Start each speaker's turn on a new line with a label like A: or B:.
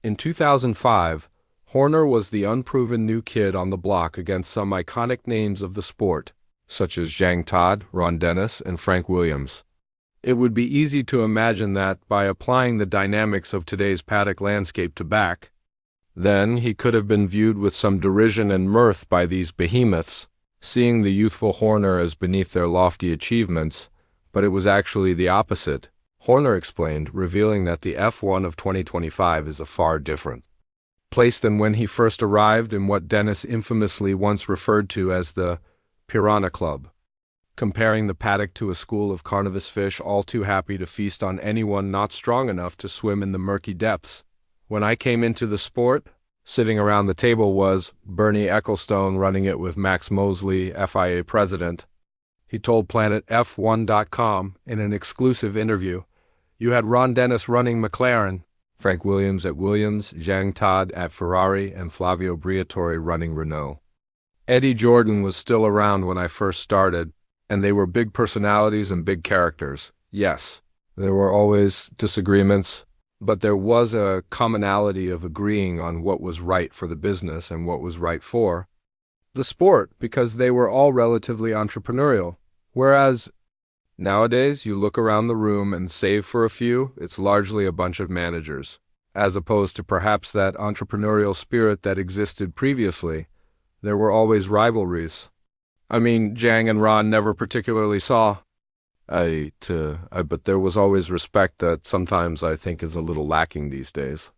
A: In 2005, Horner was the unproven new kid on the block against some iconic names of the sport, such as Zhang Todd, Ron Dennis, and Frank Williams. It would be easy to imagine that, by applying the dynamics of today's paddock landscape to back, then he could have been viewed with some derision and mirth by these behemoths, seeing the youthful Horner as beneath their lofty achievements, but it was actually the opposite, Horner explained, revealing that the F1 of 2025 is a far different place than when he first arrived in what Dennis infamously once referred to as the Piranha Club, comparing the paddock to a school of carnivorous fish all too happy to feast on anyone not strong enough to swim in the murky depths. When I came into the sport, sitting around the table was Bernie Ecclestone running it with Max Mosley, FIA president. He told PlanetF1.com in an exclusive interview, "You had Ron Dennis running McLaren, Frank Williams at Williams, Zhang Todd at Ferrari, and Flavio Briatore running Renault. Eddie Jordan was still around when I first started, and they were big personalities and big characters. Yes, there were always disagreements, but there was a commonality of agreeing on what was right for the business and what was right for the sport, because they were all relatively entrepreneurial. Whereas nowadays, you look around the room and save for a few, it's largely a bunch of managers, as opposed to perhaps that entrepreneurial spirit that existed previously. There were always rivalries. I mean, Zhang and Ron never particularly saw but there was always respect that sometimes I think is a little lacking these days."